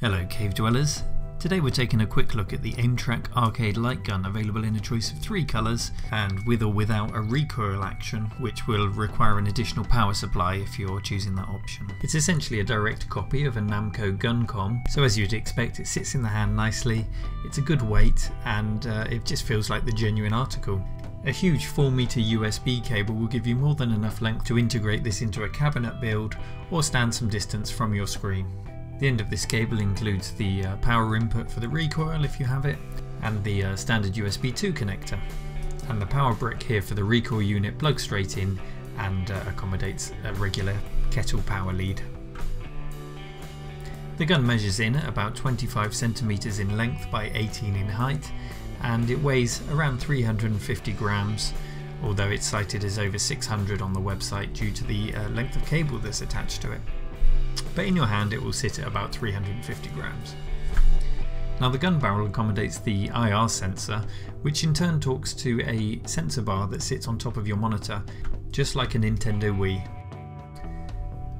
Hello cave dwellers. Today we're taking a quick look at the Aimtrak Arcade Light Gun, available in a choice of 3 colours and with or without a recoil action, which will require an additional power supply if you're choosing that option. It's essentially a direct copy of a Namco Guncom, so as you'd expect it sits in the hand nicely, it's a good weight and it just feels like the genuine article. A huge 4-metre USB cable will give you more than enough length to integrate this into a cabinet build or stand some distance from your screen. The end of this cable includes the power input for the recoil if you have it, and the standard USB 2 connector. And the power brick here for the recoil unit plugs straight in and accommodates a regular kettle power lead. The gun measures in at about 25 centimeters in length by 18 in height, and it weighs around 350 grams, although it's cited as over 600 on the website due to the length of cable that's attached to it. But in your hand it will sit at about 350 grams. Now the gun barrel accommodates the IR sensor, which in turn talks to a sensor bar that sits on top of your monitor, just like a Nintendo Wii.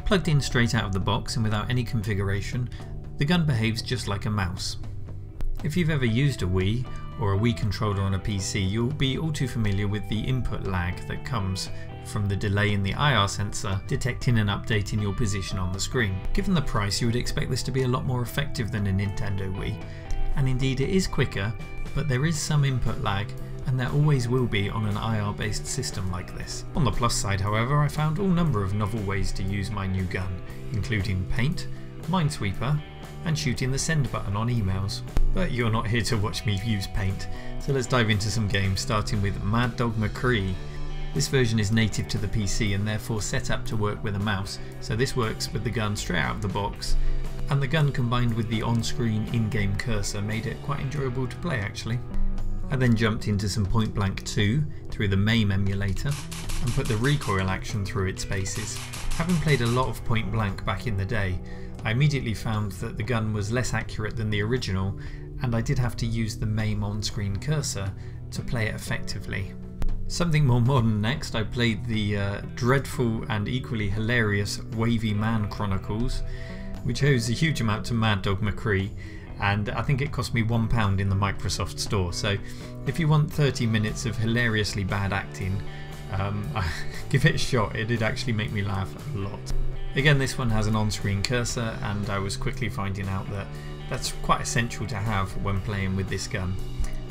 Plugged in straight out of the box and without any configuration, the gun behaves just like a mouse. If you've ever used a Wii or a Wii controller on a PC, you'll be all too familiar with the input lag that comes from the delay in the IR sensor detecting and updating your position on the screen. Given the price, you would expect this to be a lot more effective than a Nintendo Wii, and indeed it is quicker, but there is some input lag, and there always will be on an IR based system like this. On the plus side, however, I found all number of novel ways to use my new gun, including paint, minesweeper, and shooting the send button on emails. But you're not here to watch me use paint, so let's dive into some games, starting with Mad Dog McCree. This version is native to the PC and therefore set up to work with a mouse, so this works with the gun straight out of the box, and the gun combined with the on-screen in-game cursor made it quite enjoyable to play actually. I then jumped into some Point Blank 2 through the MAME emulator and put the recoil action through its paces. Having played a lot of Point Blank back in the day, I immediately found that the gun was less accurate than the original, and I did have to use the MAME on-screen cursor to play it effectively. Something more modern next, I played the dreadful and equally hilarious Wavy Man Chronicles, which owes a huge amount to Mad Dog McCree, and I think it cost me £1 in the Microsoft store, so if you want 30 minutes of hilariously bad acting, give it a shot. It did actually make me laugh a lot. Again, this one has an on-screen cursor, and I was quickly finding out that that's quite essential to have when playing with this gun.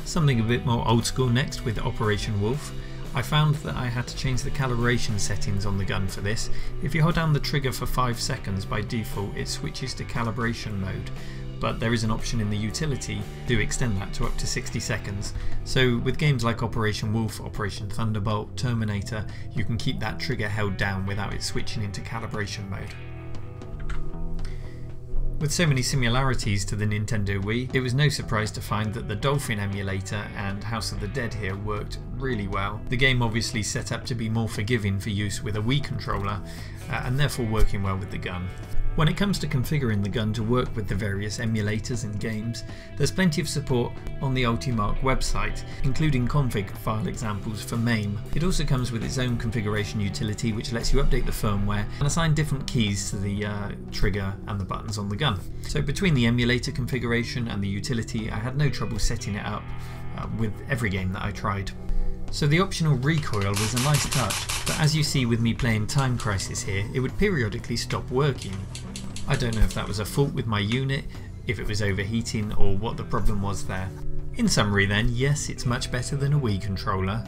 Something a bit more old school next with Operation Wolf. I found that I had to change the calibration settings on the gun for this. If you hold down the trigger for 5 seconds, by default it switches to calibration mode, but there is an option in the utility to extend that to up to 60 seconds. So with games like Operation Wolf, Operation Thunderbolt, Terminator, you can keep that trigger held down without it switching into calibration mode. With so many similarities to the Nintendo Wii, it was no surprise to find that the Dolphin emulator and House of the Dead here worked really well. The game obviously set up to be more forgiving for use with a Wii controller, and therefore working well with the gun. When it comes to configuring the gun to work with the various emulators and games, there's plenty of support on the Ultimarc website, including config file examples for MAME. It also comes with its own configuration utility, which lets you update the firmware and assign different keys to the trigger and the buttons on the gun. So between the emulator configuration and the utility, I had no trouble setting it up with every game that I tried. So the optional recoil was a nice touch, but as you see with me playing Time Crisis here, it would periodically stop working. I don't know if that was a fault with my unit, if it was overheating, or what the problem was there. In summary then, yes, it's much better than a Wii controller.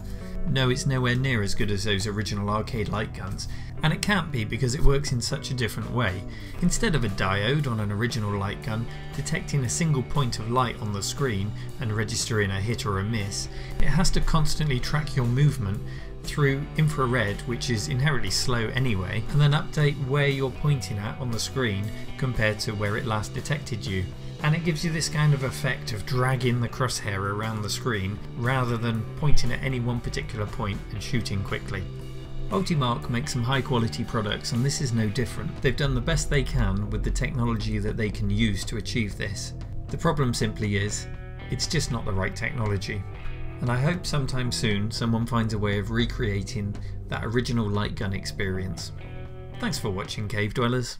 No, it's nowhere near as good as those original arcade light guns, and it can't be because it works in such a different way. Instead of a diode on an original light gun detecting a single point of light on the screen and registering a hit or a miss, it has to constantly track your movement through infrared, which is inherently slow anyway, and then update where you're pointing at on the screen compared to where it last detected you. And it gives you this kind of effect of dragging the crosshair around the screen rather than pointing at any one particular point and shooting quickly. Ultimarc makes some high quality products, and this is no different. They've done the best they can with the technology that they can use to achieve this. The problem simply is, it's just not the right technology. And I hope sometime soon someone finds a way of recreating that original light gun experience. Thanks for watching, cave dwellers.